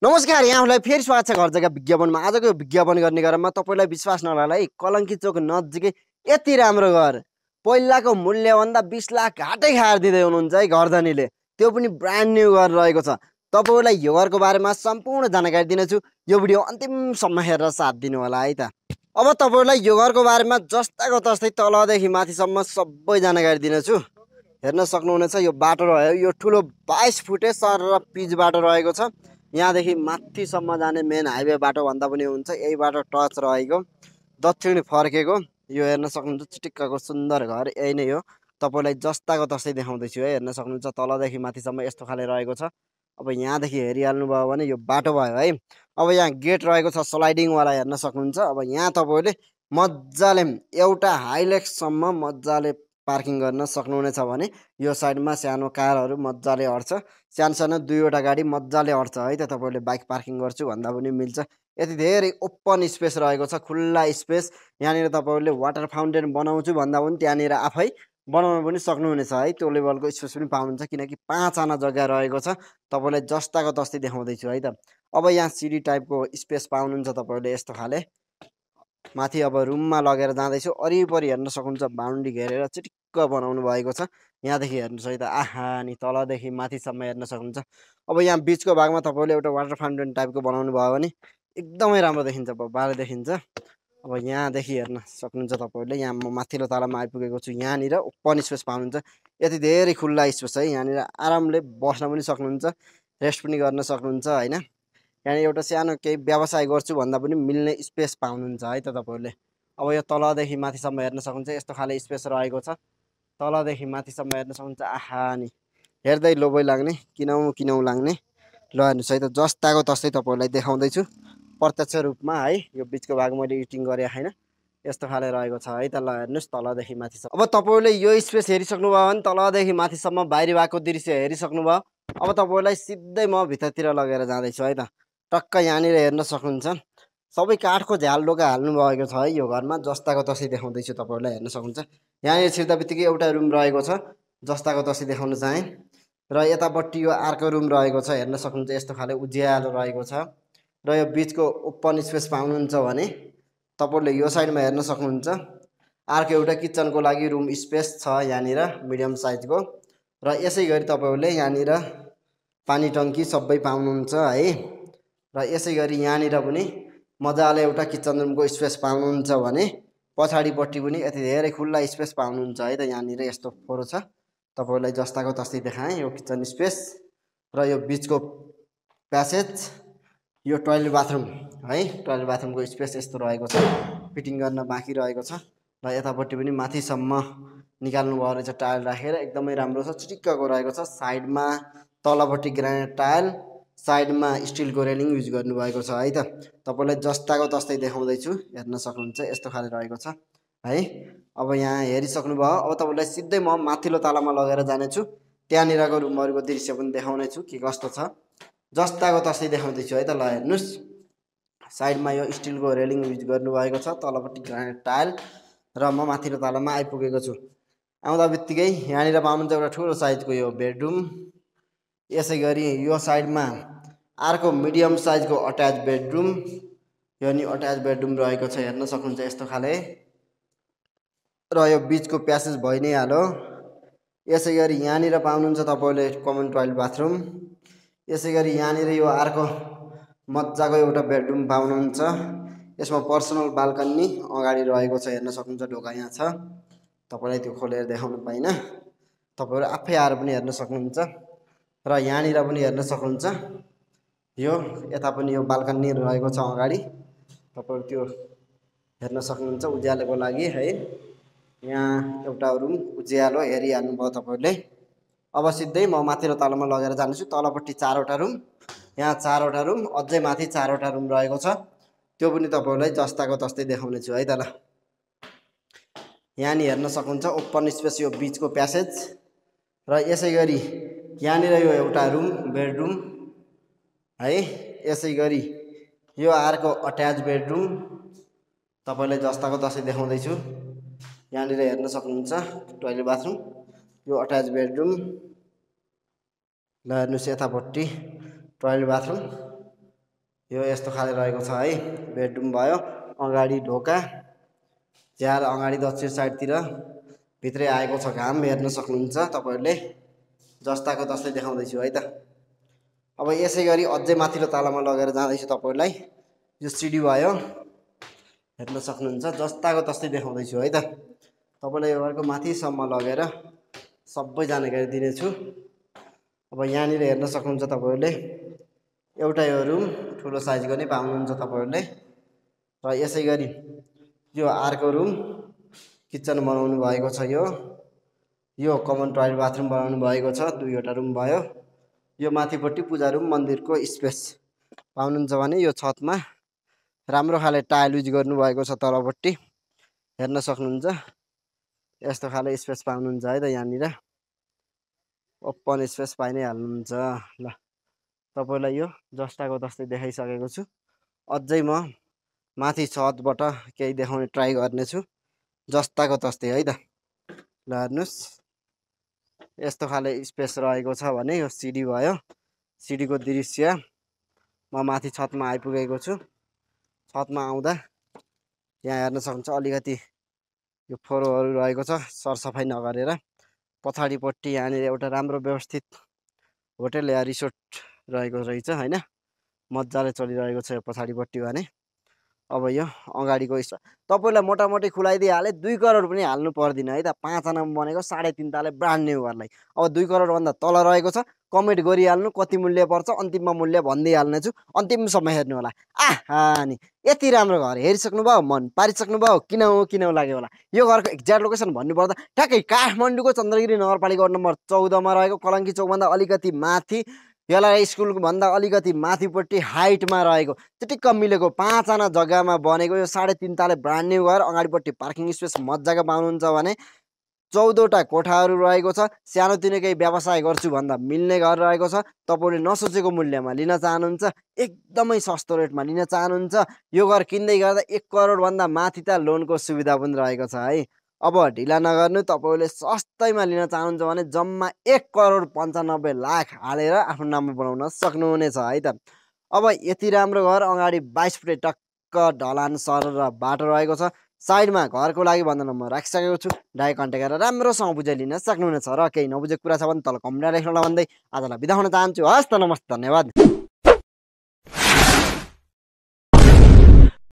नमस्कार, यहाँलाई फेरि स्वागत छ घर जग्गा विज्ञापनमा। आजको विज्ञापन गर्ने क्रममा तपाईँलाई विश्वास नहोला है, कलङ्की चोक नजिकै यति राम्रो घर पहिलाको मूल्यभन्दा 20 लाख घाटै खाएर दिँदै हुनुहुन्छ है घरधनीले। त्यो पनि ब्रान्ड न्यू घर रहेको छ। तपाईँलाई यो घरको बारेमा सम्पूर्ण जानकारी दिनेछु। यो भिडियो अन्तिमसम्म हेरेर साथ दिनु होला है त। अब तपाईँलाई यो घरको बारेमा जस्ताको तस्तै तलदेखि माथिसम्म सबै जानकारी दिनेछु। हेर्न सक्नुहुनेछ यो बाटो रह्यो, यो ठुलो 22 फुटे सर र पिच बाटो रहेको छ। यहाँदेखि माथिसम्म जाने मेन हाइवे बाटो भन्दा पनि हुन्छ। यही बाटो टच रहेको दक्षिण फर्केको यो हेर्न सक्नुहुन्छ चिटिक्कको सुन्दर घर यही नै हो। तपाईँलाई जस्ताको तस्तै देखाउँदैछु है। हेर्न सक्नुहुन्छ तलदेखि माथिसम्म यस्तो खाले रहेको छ। अब यहाँदेखि हेरिहाल्नु भयो भने यो बाटो भयो है। अब यहाँ गेट रहेको छ स्लाइडिङवाला हेर्न सक्नुहुन्छ। अब यहाँ तपाईँले मजाले एउटा हाइलेक्ससम्म मजाले पार्किङ गर्न सक्नुहुनेछ भने यो साइडमा सानो कारहरू मजाले अट्छ। सानो सानो दुईवटा गाडी मजाले अट्छ है त। तपाईँले बाइक पार्किङ गर्छु भन्दा पनि मिल्छ। यति धेरै ओपन स्पेस रहेको छ, खुल्ला स्पेस। यहाँनिर तपाईँले वाटर फाउन्टेन बनाउँछु भन्दा पनि त्यहाँनिर आफै बनाउन पनि सक्नुहुनेछ है। त्यो लेभलको स्पेस पनि पाउनुहुन्छ किनकि 5 आना जग्गा रहेको छ। तपाईँलाई जस्ताको तस्तै देखाउँदैछु है त। अब यहाँ सिडी टाइपको स्पेस पाउनुहुन्छ तपाईँले यस्तो खाले। माथि अब रुममा लगेर जाँदैछु। वरिपरि हेर्न सक्नुहुन्छ बााउन्ड्री घेरेर चिटिक्क बनाउनु भएको छ। यहाँदेखि हेर्नुहोस् है त, आहा नि तलदेखि माथिसम्म हेर्न सक्नुहुन्छ। अब यहाँ बिचको भागमा तपाईँले एउटा वाटर फाउन्टेन टाइपको बनाउनु भयो भने एकदमै राम्रो देखिन्छ, बबाले देखिन्छ। अब यहाँदेखि हेर्न सक्नुहुन्छ तपाईँले। यहाँ म माथिल्लो तलामा आइपुगेको छु। यहाँनिर ओपन स्पेस पाउनुहुन्छ। यति धेरै खुल्ला स्पेस है। यहाँनिर आरामले बस्न पनि सक्नुहुन्छ, रेस्ट पनि गर्न सक्नुहुन्छ होइन। यहाँनिर एउटा सानो केही व्यवसाय गर्छु भन्दा पनि मिल्ने स्पेस पाउनुहुन्छ है त तपाईँले। अब यो तलदेखि माथिसम्म हेर्न सक्नुहुन्छ यस्तो खाले स्पेस रहेको छ। तलदेखि माथिसम्म हेर्न सक्नुहुन्छ। आहा नि हेर्दै लोभै लाग्ने, किनौँ लाग्ने। ल हेर्नुहोस् है त, जस्ताको तस्तै तपाईँहरूलाई देखाउँदैछु प्रत्यक्ष रूपमा है। यो बिचको भाग मैले एडिटिङ गरे होइन, यस्तो खाले रहेको छ है त। ल हेर्नुहोस् तलदेखि माथिसम्म। अब तपाईँले यो स्पेस हेरिसक्नुभयो भने तलदेखि माथिसम्म बाहिरी भागको दृश्य हेरिसक्नुभयो। अब तपाईँलाई सिधै म भित्रतिर लगेर जाँदैछु है त। टक्क यहाँनिर हेर्न सक्नुहुन्छ सबै काठको झ्याल ढोका हाल्नु भएको छ है यो घरमा। जस्ताको तस्तै देखाउँदैछु तपाईँहरूलाई हेर्न सक्नुहुन्छ। यहाँनिर छिर्दा बित्तिकै एउटा रुम रहेको छ, जस्ताको तस्तै देखाउन चाहेँ। र यतापट्टि यो अर्को रुम रहेको छ, हेर्न सक्नुहुन्छ यस्तो खाले उज्यालो रहेको छ। र यो बिचको ओपन स्पेस पाउनुहुन्छ भने तपाईँले यो साइडमा हेर्न सक्नुहुन्छ अर्को एउटा किचनको लागि रुम स्पेस छ यहाँनिर मिडियम साइजको। र यसै गरी तपाईँले यहाँनिर पानी टङ्की सबै पाउनुहुन्छ है। र यसै गरी यहाँनिर पनि मजाले एउटा किचन रुमको स्पेस पाउनुहुन्छ भने पछाडिपट्टि पनि यति धेरै खुल्ला स्पेस पाउनुहुन्छ है त। यहाँनिर यस्तो फोरो छ, तपाईँलाई जस्ताको तस्तै देखाएँ। यो किचन स्पेस र यो बिचको प्यासेज, यो टोयलेट बाथरुम है। टोयलेट बाथरुमको स्पेस यस्तो रहेको छ, फिटिङ गर्न बाँकी रहेको छ। र यतापट्टि पनि माथिसम्म निकाल्नु भयो रहेछ टाइल राखेर, एकदमै राम्रो छ, चिटिक्कको रहेको छ। साइडमा तलपट्टि ग्रानाइट टाइल, साइडमा स्टिलको रेलिङ युज गर्नुभएको छ है त। तपाईँलाई जस्ताको तस्तै देखाउँदैछु, हेर्न सक्नुहुन्छ यस्तो खाले रहेको छ है। अब यहाँ हेरिसक्नुभयो। अब तपाईँलाई सिधै म माथिल्लो तलामा लगेर जानेछु। त्यहाँनिरको रुमहरूको दृश्य पनि देखाउनेछु के कस्तो छ। जस्ताको तस्तै देखाउँदैछु है त। ल हेर्नुहोस् साइडमा यो स्टिलको रेलिङ युज गर्नुभएको छ, तलपट्टि ग्रानाइट टाइल। र म माथिल्लो तलामा आइपुगेको छु। आउँदा बित्तिकै यहाँनिर पाउनुहुन्छ एउटा ठुलो साइजको यो बेडरुम। यसै गरी यो साइडमा अर्को मिडियम साइजको अट्याच बेडरुम, यो नि अट्याच बेडरुम रहेको छ, हेर्न सक्नुहुन्छ यस्तो खाले। र यो बिचको प्यासेज भइ नै हाल्यो। यसै गरी यहाँनिर पाउनुहुन्छ तपाईँले कमन टोयलेट बाथरुम। यसै गरी यहाँनिर यो अर्को मजाको एउटा बेडरुम पाउनुहुन्छ। यसमा पर्सनल बाल्कनी अगाडि रहेको छ, हेर्न सक्नुहुन्छ ढोका यहाँ छ। तपाईँलाई त्यो खोलेर देखाउन पाइनँ, तपाईँहरू आफै आएर पनि हेर्न सक्नुहुन्छ। र यहाँनिर पनि हेर्न सक्नुहुन्छ यो यता पनि यो बाल्कनी रहेको छ अगाडि, तपाईँहरू त्यो हेर्न सक्नुहुन्छ उज्यालोको लागि है। यहाँ एउटा रुम उज्यालो हेरिहाल्नुभयो तपाईँहरूले। अब सिधै म माथिल्लो तलामा लगेर जानेछु। तलपट्टि 4वटा रुम, यहाँ 4वटा रुम, अझै माथि 4वटा रुम रहेको छ। त्यो पनि तपाईँहरूलाई जस्ताको तस्तै देखाउनेछु है त। ल यहाँनिर हेर्न सक्नुहुन्छ ओपन स्पेस, यो बिचको प्यासेज। र यसै गरी यहाँनिर यो एउटा रुम बेडरुम है। यसै गरी यो अर्को अट्याच बेडरुम, तपाईँलाई जस्ताको तस्तै देखाउँदैछु। यहाँनिर हेर्न सक्नुहुन्छ टोयलेट बाथरुम, यो अट्याच बेडरुम। ल हेर्नुहोस् यतापट्टि टोयलेट बाथरुम। यो यस्तो खाले रहेको छ है। बेडरुम भयो, अगाडि ढोका, झ्याल अगाडि दक्षिण साइडतिर भित्रै आएको छ घाम हेर्न सक्नुहुन्छ तपाईहरुले। जस्ताको तस्तै देखाउँदैछु है त। अब यसै गरी अझै माथिल्लो तलामा लगेर जाँदैछु तपाईहरुलाई। यो सिडी भयो, हेर्न सक्नुहुन्छ। जस्ताको तस्तै देखाउँदैछु है त। तपाईलाई यो घरको माथिसम्म लगेर सबै जानकारी दिनेछु। अब यहाँनिर हेर्न सक्नुहुन्छ तपाईहरुले, एउटा यो रुम ठुलो साइजको नै पाउनुहुन्छ तपाईहरुले। र यसै गरी यो अर्को रुम किचन बनाउनु भएको छ। यो कमन टोयलेट बाथरुम बनाउनु भएको छ। दुईवटा रुम भयो। यो माथिपट्टि पूजा रुम मन्दिरको स्पेस पाउनुहुन्छ भने यो छतमा राम्रो खाले टाइल युज गर्नु भएको छ। तलपट्टि हेर्न सक्नुहुन्छ। यस्तो खाले स्पेस पाउनुहुन्छ है त। यहाँनिर ओपन स्पेस पाइ नै हाल्नुहुन्छ। ल तपाईलाई यो जस्ताको तस्तै देखाइसकेको छु। अझै म माथि छतबाट केही देखाउने ट्राई गर्नेछु जस्ताको तस्तै है त। ल हेर्नुस्, यस्तो खाले स्पेस रहेको छ भने यो सिडी भयो। सिडीको दृश्य म माथि छतमा आइपुगेको छु। छतमा आउँदा यहाँ हेर्न सक्नुहुन्छ अलिकति यो फोहोरहरू रहेको छ सरसफाइ नगरेर। पछाडिपट्टि यहाँनिर एउटा राम्रो व्यवस्थित होटल या रिसोर्ट रहेको रहेछ हैन। मजाले चलिरहेको छ यो पछाडिपट्टि भने। अब यो अगाडिको तपाईलाई मोटामोटी खुलाइदिइहाले 2 करोड पनि हाल्नु पर्दिन है त। 5 आनामा बनेको 3.5 ताले ब्रान्ड न्यू घरलाई अब 2 करोड भन्दा तल रहेको छ। कमेन्ट गरिहाल्नु कति मूल्य पर्छ, अन्तिममा मूल्य भन्दिहाल्ने छु। अन्तिमसम्म हेर्नु होला। आहा नि यति राम्रो घर हेरिसक्नु भयो, मन पारिसक्नु भयो, किन हो लाग्यो होला। यो घरको एक्ज्याक्ट लोकेसन भन्नुपर्दा ठ्याक्कै काठमाडौँको चन्द्रगिरी नगरपालिका वडा नम्बर 14 मा रहेको कलङ्की चौकभन्दा अलिकति माथि यलाई स्कुल भन्दा अलिकति माथिपट्टि हाइटमा रहेको चिटिक्क मिलेको 5 आना जग्गामा बनेको यो 3.5 ताले ब्रान्ड न्यू घर। अगाडिपट्टि पार्किङ स्पेस मजाको पाउनुहुन्छ भने 14वटा कोठाहरू रहेको छ। सानोतिनो केही व्यवसाय गर्छु भन्दा मिल्ने घर रहेको छ। तपाईले नसोचेको मूल्यमा लिन चाहनुहुन्छ, एकदमै सस्तो रेटमा लिन चाहनुहुन्छ, यो घर किन्दै गर्दा 1 करोड भन्दा माथि त लोनको सुविधा पनि रहेको छ है। अब ढिला नगर्नु, तपाईले सस्तैमा लिन चाहनुहुन्छ भने जम्मा 1 करोड 95 लाख हालेर आफ्नो नाममा बनाउन सक्नुहुनेछ है त। अब यति राम्रो घर अगाडि 22 फुटे टक्क ढलान सर र बाटो रहेको छ। साइडमा घरको लागि भन्दा नम्बर राखिसकेको छु। डाइरेक्ट कन्ट्याक्ट गरेर राम्रोसँग बुझाइ लिन सक्नुहुनेछ। र केही नबुझेको कुरा छ भने तल कमेन्टमा लेख्नु होला भन्दै आजलाई बिदा हुन चाहन्छु। हस् त, नमस्ते, धन्यवाद।